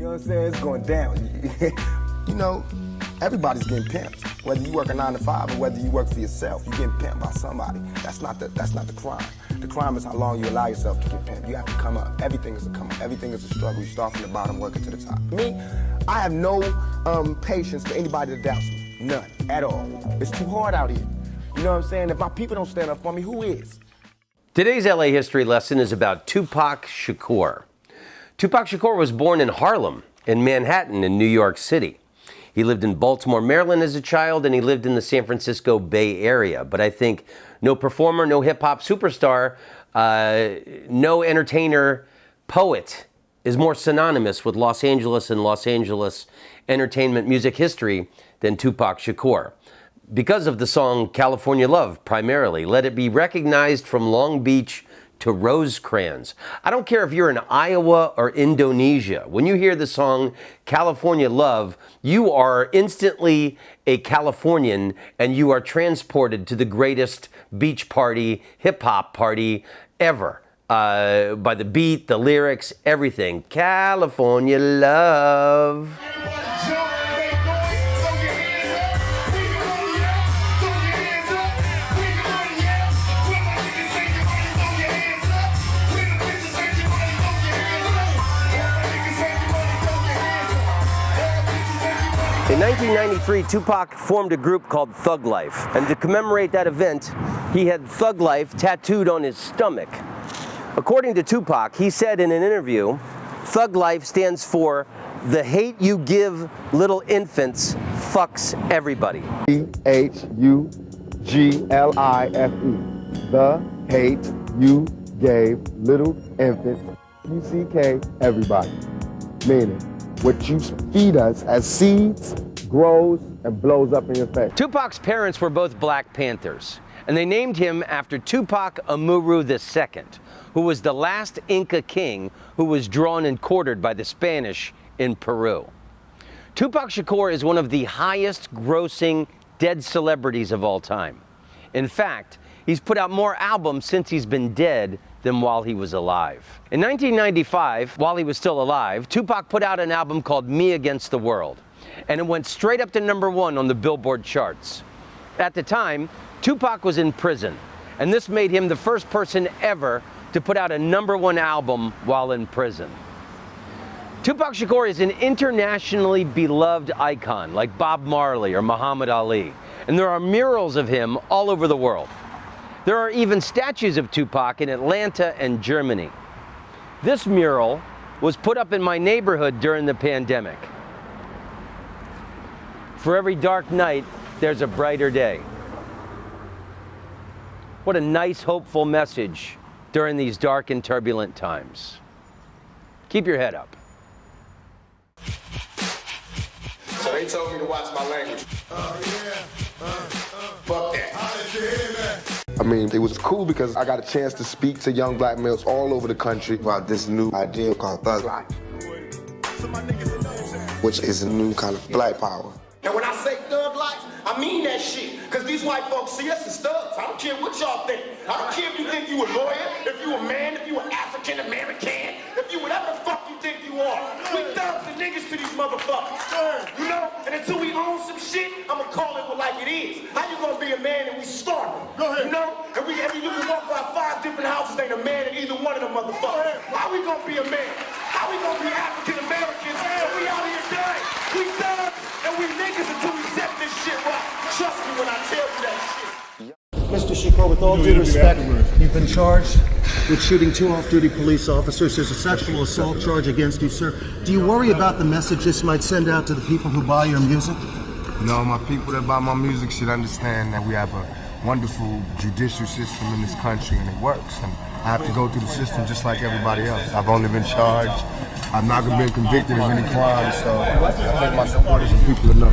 You know what I'm saying? It's going down. You know, everybody's getting pimped. Whether you work a 9 to 5 or whether you work for yourself, you're getting pimped by somebody. That's not the crime. The crime is how long you allow yourself to get pimped. You have to come up. Everything is a come up. Everything is a struggle. You start from the bottom, working to the top. Me, I have no patience for anybody that doubts me. None at all. It's too hard out here. You know what I'm saying? If my people don't stand up for me, who is? Today's LA history lesson is about Tupac Shakur. Tupac Shakur was born in Harlem and Manhattan in New York City. He lived in Baltimore, Maryland as a child, and he lived in the San Francisco Bay Area. But I think no performer, no hip-hop superstar, no entertainer, poet is more synonymous with Los Angeles and Los Angeles entertainment music history than Tupac Shakur. Because of the song California Love, primarily. Let it be recognized from Long Beach to Rosecrans. I don't care if you're in Iowa or Indonesia. When you hear the song California Love, you are instantly a Californian and you are transported to the greatest beach party, hip-hop party ever. By the beat, the lyrics, everything. California Love. In 1993, Tupac formed a group called Thug Life, and to commemorate that event, he had Thug Life tattooed on his stomach. According to Tupac, he said in an interview, Thug Life stands for the hate you give little infants fucks everybody. H-U-G-L-I-F-E. The hate you gave little infants, U-C-K, everybody. Meaning, what you feed us as seeds grows and blows up in your face. Tupac's parents were both Black Panthers, and they named him after Tupac Amaru II, who was the last Inca king who was drawn and quartered by the Spanish in Peru. Tupac Shakur is one of the highest grossing dead celebrities of all time. In fact, he's put out more albums since he's been dead than while he was alive. In 1995, while he was still alive, Tupac put out an album called Me Against the World, and it went straight up to #1 on the Billboard charts. At the time, Tupac was in prison, and this made him the first person ever to put out a #1 album while in prison. Tupac Shakur is an internationally beloved icon like Bob Marley or Muhammad Ali, and there are murals of him all over the world. There are even statues of Tupac in Atlanta and Germany. This mural was put up in my neighborhood during the pandemic. For every dark night, there's a brighter day. What a nice, hopeful message during these dark and turbulent times. Keep your head up. So they told me to watch my language. Fuck that. I mean, it was cool because I got a chance to speak to young black males all over the country about this new idea called Thug Life, which is a new kind of black power. And when I say thug life, I mean that shit. Because these white folks see us as thugs. I don't care what y'all think. I don't care if you think you a lawyer, if you a man, if you an African American, if you whatever the fuck you think you are. We thugs and niggas to these motherfuckers. You know? And until we own some shit, I'ma call it like it is. How you gonna be a man and we starving? You know? And you can walk by 5 different houses, ain't a man in either one of them motherfuckers. How we gonna be a man? How we gonna be African Americans and we out here dying? We thugs and we niggas until we set this shit right. Trust me when I tell you that shit. Mr. Shakur, with all due respect, you've been charged with shooting 2 off-duty police officers. There's a sexual assault charge against you, sir. Do you worry about the message this might send out to the people who buy your music? No, my people that buy my music should understand that we have a wonderful judicial system in this country and it works. And I have to go through the system just like everybody else. I've only been charged. I've not been convicted of any crime, so I think my supporters and people to know.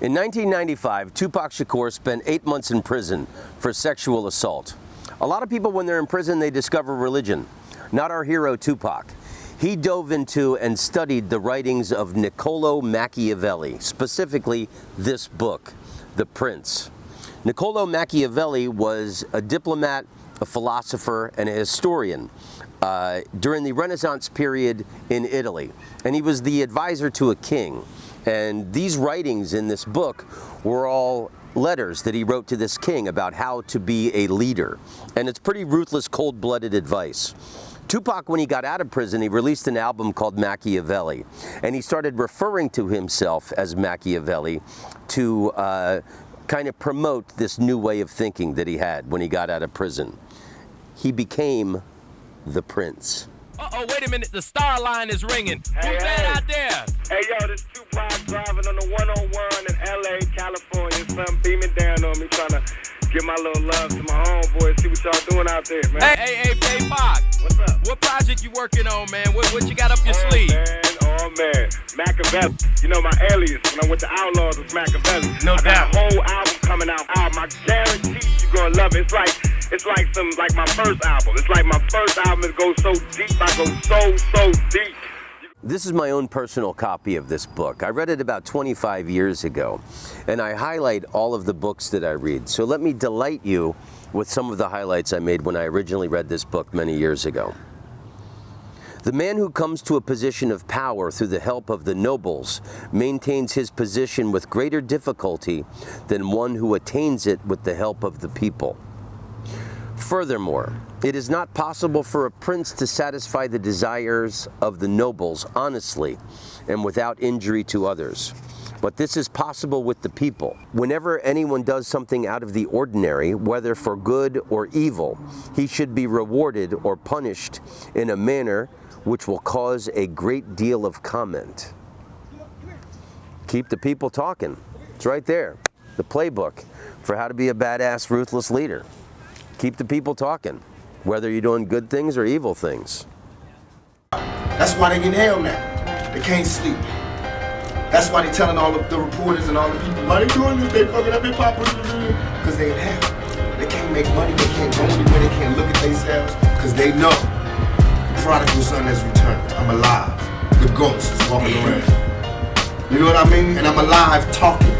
In 1995, Tupac Shakur spent 8 months in prison for sexual assault. A lot of people, when they're in prison, they discover religion. Not our hero, Tupac. He dove into and studied the writings of Niccolo Machiavelli, specifically this book, The Prince. Niccolo Machiavelli was a diplomat, a philosopher, and a historian. during the Renaissance period in Italy. And he was the advisor to a king. And these writings in this book were all letters that he wrote to this king about how to be a leader. And it's pretty ruthless, cold-blooded advice. Tupac, when he got out of prison, he released an album called Machiavelli. And he started referring to himself as Machiavelli to kind of promote this new way of thinking that he had when he got out of prison. He became the prince. Uh-oh, wait a minute, the star line is ringing. Who's that out there? Hey, yo, this Tupac driving on the 101 in L.A., California. Something beaming down on me, trying to give my little love to my homeboys, see what y'all doing out there, man. Hey, Pac. What's up? What project you working on, man? What you got up your sleeve? Oh, man, Machiavelli. You know, my alias when I went to Outlaws was Machiavelli. No doubt. I got a whole album coming out. I guarantee you're gonna love it. It's like my first album. It's like my first album. It goes so deep. I go so deep. This is my own personal copy of this book. I read it about 25 years ago, and I highlight all of the books that I read. So let me delight you with some of the highlights I made when I originally read this book many years ago. The man who comes to a position of power through the help of the nobles maintains his position with greater difficulty than one who attains it with the help of the people. Furthermore, it is not possible for a prince to satisfy the desires of the nobles honestly and without injury to others. But this is possible with the people. Whenever anyone does something out of the ordinary, whether for good or evil, he should be rewarded or punished in a manner which will cause a great deal of comment. Keep the people talking. It's right there, the playbook for how to be a badass, ruthless leader. Keep the people talking, whether you're doing good things or evil things. That's why they in hell now. They can't sleep. That's why they telling all of the reporters and all the people, why they doing this, they fucking up hip-hop, because they in hell. They can't make money, they can't go anywhere, they can't look at themselves, because they know the prodigal son has returned. I'm alive. The ghost is walking around. You know what I mean? And I'm alive talking.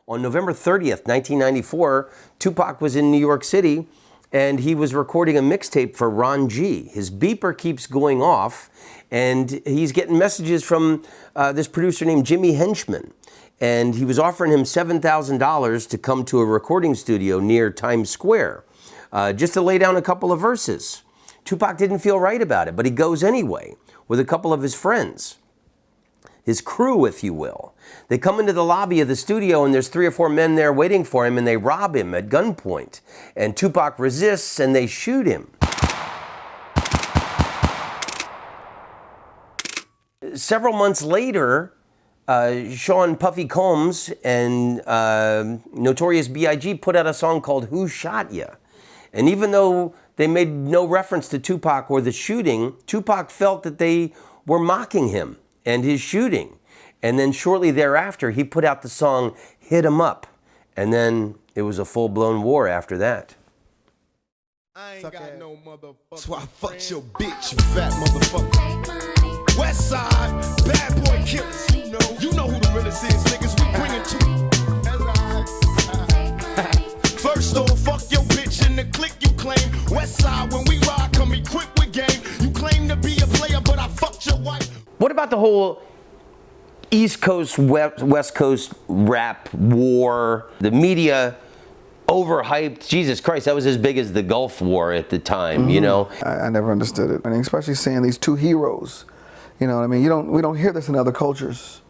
On November 30th, 1994, Tupac was in New York City and he was recording a mixtape for Ron G. His beeper keeps going off and he's getting messages from this producer named Jimmy Henchman. And he was offering him $7,000 to come to a recording studio near Times Square just to lay down a couple of verses. Tupac didn't feel right about it, but he goes anyway with a couple of his friends. His crew, if you will. They come into the lobby of the studio and there's 3 or 4 men there waiting for him and they rob him at gunpoint. And Tupac resists and they shoot him. Several months later, Sean Puffy Combs and Notorious B.I.G. put out a song called Who Shot Ya? And even though they made no reference to Tupac or the shooting, Tupac felt that they were mocking him and his shooting. And then shortly thereafter, he put out the song Hit 'Em Up. And then it was a full-blown war after that. I ain't got no motherfucker. So I fucked your bitch, you fat motherfucker. West side, bad boy killers. You know who the realest is, niggas. We bring it to. First off, fuck your bitch in the clique you claim. West side, when we ride, come equipped with game. You claim to be a player, but I fucked your wife. What about the whole East Coast, West Coast rap war? The media overhyped. Jesus Christ, that was as big as the Gulf War at the time, you know? I never understood it. I mean, especially seeing these two heroes. You know what I mean? We don't hear this in other cultures.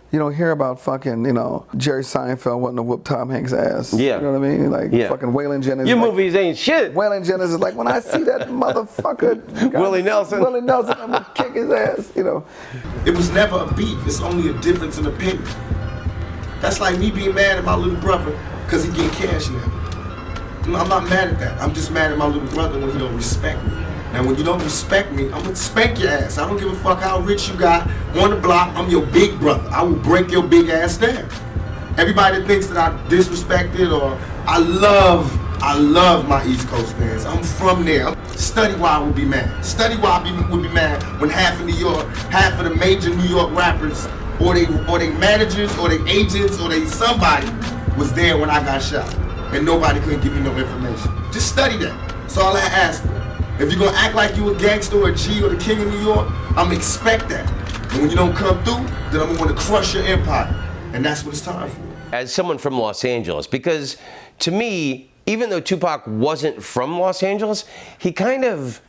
You don't hear about fucking, you know, Jerry Seinfeld wanting to whoop Tom Hanks' ass. Yeah. You know what I mean? Like, fucking Waylon Jennings. Your like, movies ain't shit. Waylon Jennings is like, when I see that motherfucker, Willie Nelson, I'm gonna kick his ass, you know. It was never a beef. It's only a difference in opinion. That's like me being mad at my little brother because he getting cash now. I'm not mad at that. I'm just mad at my little brother when he don't respect me. And when you don't respect me, I'm gonna spank your ass. I don't give a fuck how rich you got on the block. I'm your big brother. I will break your big ass down. Everybody that thinks that I disrespected or I love my East Coast fans. I'm from there. Study why I would be mad. Study why I would be mad when half of the major New York rappers or they managers or they agents or they somebody was there when I got shot. and nobody couldn't give me no information. Just study that. That's all I ask for. If you're gonna act like you a gangster or a G or the king of New York, I'm expect that. And when you don't come through, then I'm gonna crush your empire. And that's what it's time for. As someone from Los Angeles, because to me, even though Tupac wasn't from Los Angeles, he kind of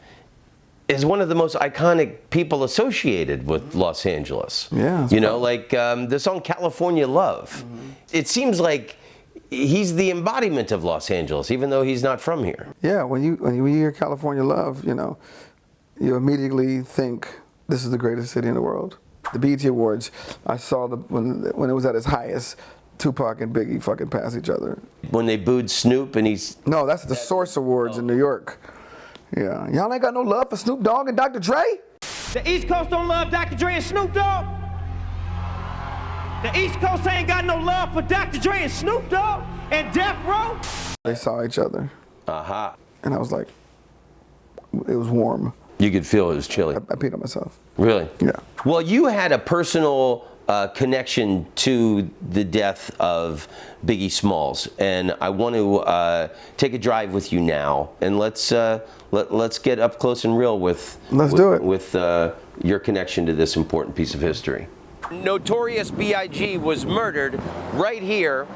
is one of the most iconic people associated with Los Angeles. Yeah. You know, like the song California Love. It seems like he's the embodiment of Los Angeles, even though he's not from here. Yeah, when you hear California Love, you know, you immediately think this is the greatest city in the world. The BET Awards, I saw when it was at its highest, Tupac and Biggie fucking pass each other. When they booed Snoop and he's... No, that's the Source Awards in New York. Yeah, y'all ain't got no love for Snoop Dogg and Dr. Dre? The East Coast don't love Dr. Dre and Snoop Dogg. The East Coast ain't got no love for Dr. Dre and Snoop Dogg and Death Row. They saw each other. Aha. And I was like, it was warm. You could feel it was chilly. I peed on myself. Really? Yeah. Well, you had a personal connection to the death of Biggie Smalls, and I want to take a drive with you now, and let's get up close and real with your connection to this important piece of history. Notorious B.I.G. was murdered right here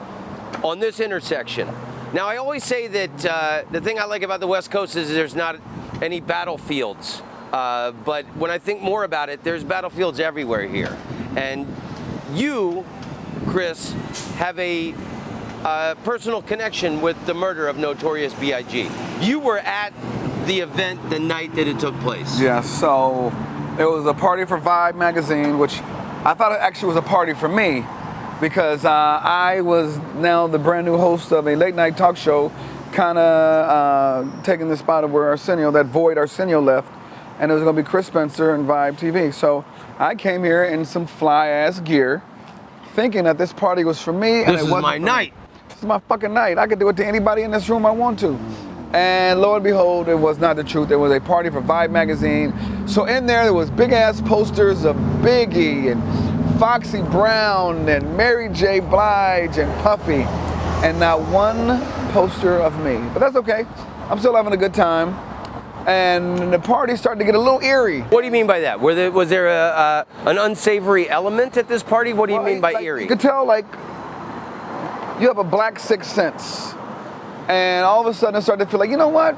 on this intersection. Now, I always say that the thing I like about the West Coast is there's not any battlefields. But when I think more about it, there's battlefields everywhere here. And you, Chris, have a personal connection with the murder of Notorious B.I.G. You were at the event the night that it took place. Yeah, so it was a party for Vibe magazine, which I thought it actually was a party for me, because I was now the brand new host of a late night talk show, kind of taking the spot of where Arsenio, that void Arsenio left, and it was going to be Chris Spencer and Vibe TV. So I came here in some fly-ass gear, thinking that this party was for me. This is my night. This is my fucking night. I could do it to anybody in this room I want to. And lo and behold, it was not the truth. It was a party for Vibe magazine. So in there was big-ass posters of Biggie and Foxy Brown and Mary J. Blige and Puffy, and not one poster of me. But that's okay. I'm still having a good time. And the party started to get a little eerie. What do you mean by that? Was there an unsavory element at this party? What do you mean by eerie? You could tell, like, you have a black sixth sense. And all of a sudden I started to feel like, you know what?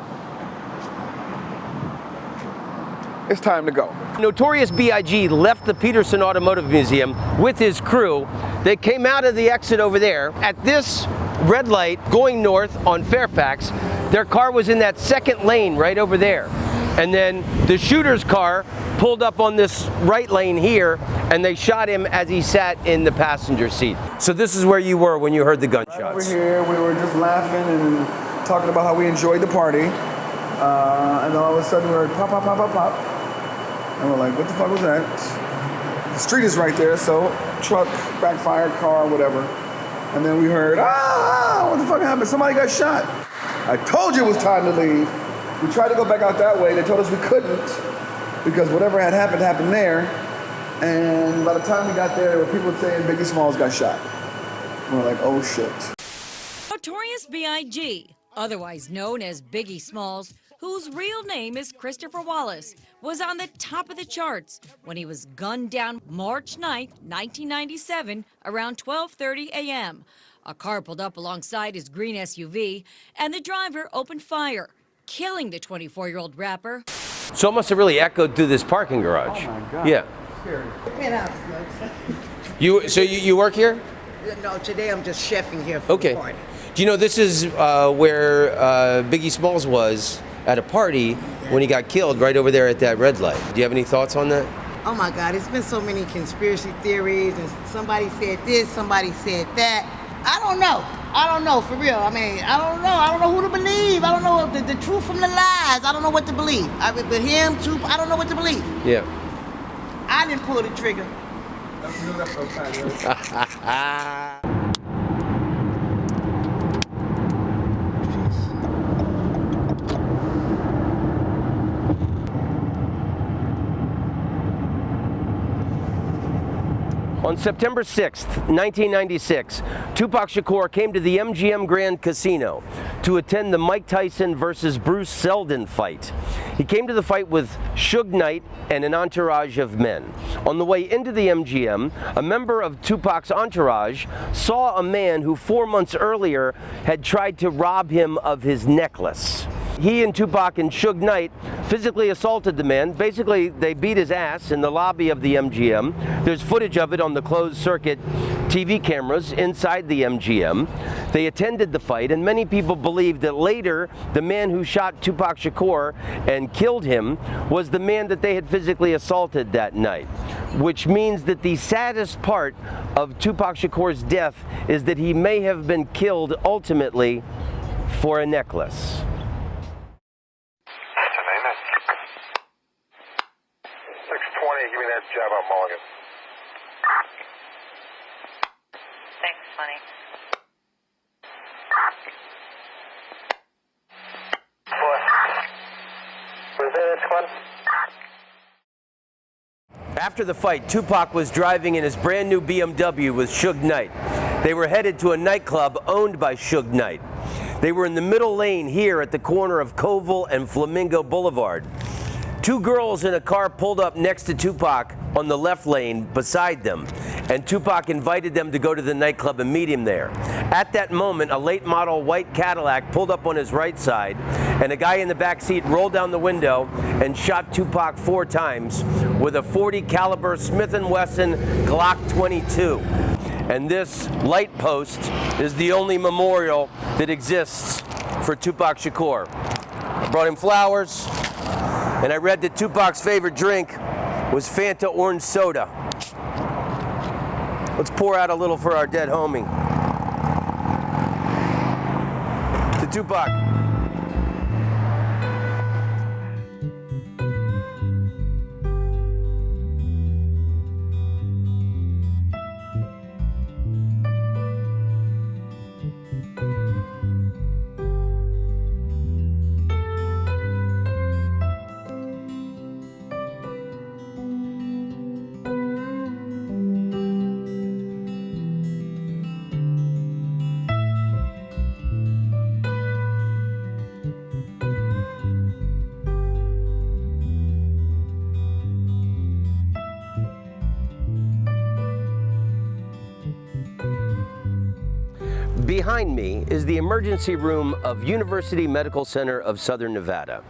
It's time to go. Notorious B.I.G. left the Peterson Automotive Museum with his crew. They came out of the exit over there. At this red light going north on Fairfax, their car was in that second lane right over there. And then the shooter's car pulled up on this right lane here, and they shot him as he sat in the passenger seat. So this is where you were when you heard the gunshots. Right over here, we were just laughing and talking about how we enjoyed the party. And all of a sudden we heard pop, pop, pop, pop, pop. And we're like, what the fuck was that? The street is right there, so truck, backfired, car, whatever. And then we heard, what the fuck happened? Somebody got shot. I told you it was time to leave. We tried to go back out that way. They told us we couldn't because whatever had happened there. And by the time we got there were people saying Biggie Smalls got shot. And we're like, oh shit. Notorious B.I.G., otherwise known as Biggie Smalls, whose real name is Christopher Wallace, was on the top of the charts when he was gunned down March 9th, 1997, around 12:30 a.m. A car pulled up alongside his green SUV, and the driver opened fire, killing the 24-year-old rapper. So it must have really echoed through this parking garage. Oh my God. Yeah. You work here? No, today I'm just chefing here for the party. Do you know this is where Biggie Smalls was at a party when he got killed, right over there at that red light? Do you have any thoughts on that? Oh my God, it's been so many conspiracy theories, and somebody said this, somebody said that. I don't know, for real. I mean, I don't know who to believe. I don't know the truth from the lies. I don't know what to believe. But him, too, I don't know what to believe. Yeah. I didn't pull the trigger. On September 6th, 1996, Tupac Shakur came to the MGM Grand Casino to attend the Mike Tyson versus Bruce Seldon fight. He came to the fight with Suge Knight and an entourage of men. On the way into the MGM, a member of Tupac's entourage saw a man who 4 months earlier had tried to rob him of his necklace. He and Tupac and Suge Knight physically assaulted the man. Basically, they beat his ass in the lobby of the MGM. There's footage of it on the closed circuit TV cameras inside the MGM. They attended the fight, and many people believe that later the man who shot Tupac Shakur and killed him was the man that they had physically assaulted that night, which means that the saddest part of Tupac Shakur's death is that he may have been killed ultimately for a necklace. 620, give me that job on Mulligan. Thanks, Funny. After the fight, Tupac was driving in his brand new BMW with Suge Knight. They were headed to a nightclub owned by Suge Knight. They were in the middle lane here at the corner of Koval and Flamingo Boulevard. Two girls in a car pulled up next to Tupac on the left lane beside them, and Tupac invited them to go to the nightclub and meet him there. At that moment, a late model white Cadillac pulled up on his right side, and a guy in the back seat rolled down the window and shot Tupac 4 times with a .40 caliber Smith & Wesson Glock 22. And this light post is the only memorial that exists for Tupac Shakur. I brought him flowers, and I read that Tupac's favorite drink was Fanta orange soda. Let's pour out a little for our dead homie. To Tupac. Behind me is the emergency room of University Medical Center of Southern Nevada.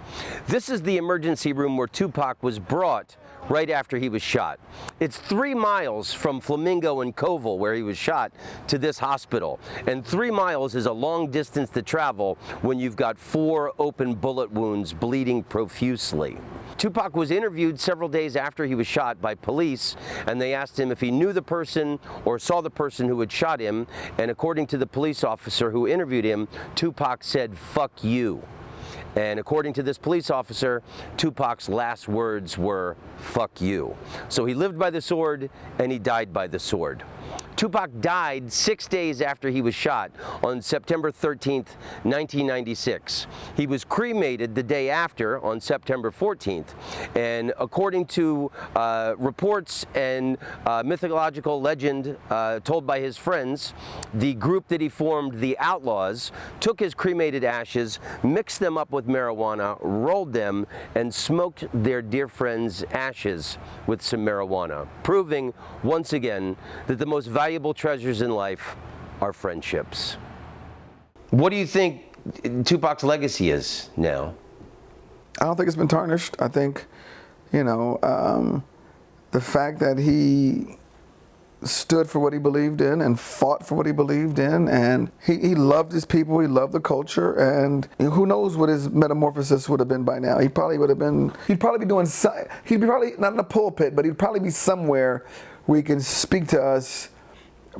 This is the emergency room where Tupac was brought right after he was shot. It's 3 miles from Flamingo and Koval, where he was shot, to this hospital. And 3 miles is a long distance to travel when you've got 4 open bullet wounds bleeding profusely. Tupac was interviewed several days after he was shot by police, and they asked him if he knew the person or saw the person who had shot him, and according to the police officer who interviewed him, Tupac said, "Fuck you." And according to this police officer, Tupac's last words were, "Fuck you." So he lived by the sword and he died by the sword. Tupac died 6 days after he was shot on September 13th, 1996. He was cremated the day after on September 14th. And according to reports and mythological legend told by his friends, the group that he formed, the Outlaws, took his cremated ashes, mixed them up with marijuana, rolled them, and smoked their dear friend's ashes with some marijuana, proving once again that the most valuable treasures in life are friendships. What do you think Tupac's legacy is now? I don't think it's been tarnished. I think, the fact that he stood for what he believed in and fought for what he believed in, and he loved his people, he loved the culture, and who knows what his metamorphosis would have been by now. He'd probably be not in the pulpit, but he'd probably be somewhere where he can speak to us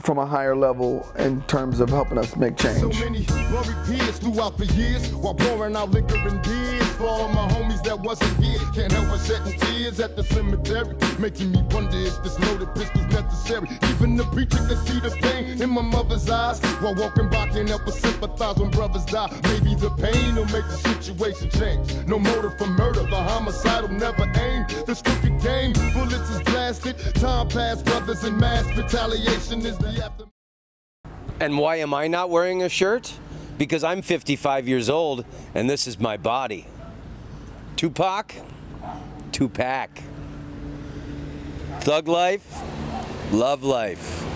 from a higher level in terms of helping us make change. So many buried peers throughout the years while pouring out liquor and beers for all my homies that wasn't here. Can't help but shedding tears at the cemetery, making me wonder if this loaded pistol's necessary. Even the preacher can see the pain in my mother's eyes while walking by, can't help but sympathize when brothers die. Maybe the pain will make the situation change. No motive for murder, the homicidal never aim. This crooked game, bullets is blasted. Time passed, brothers in mass retaliation is the aftermath. And why am I not wearing a shirt? Because I'm 55 years old and this is my body. Tupac, Thug life, love life.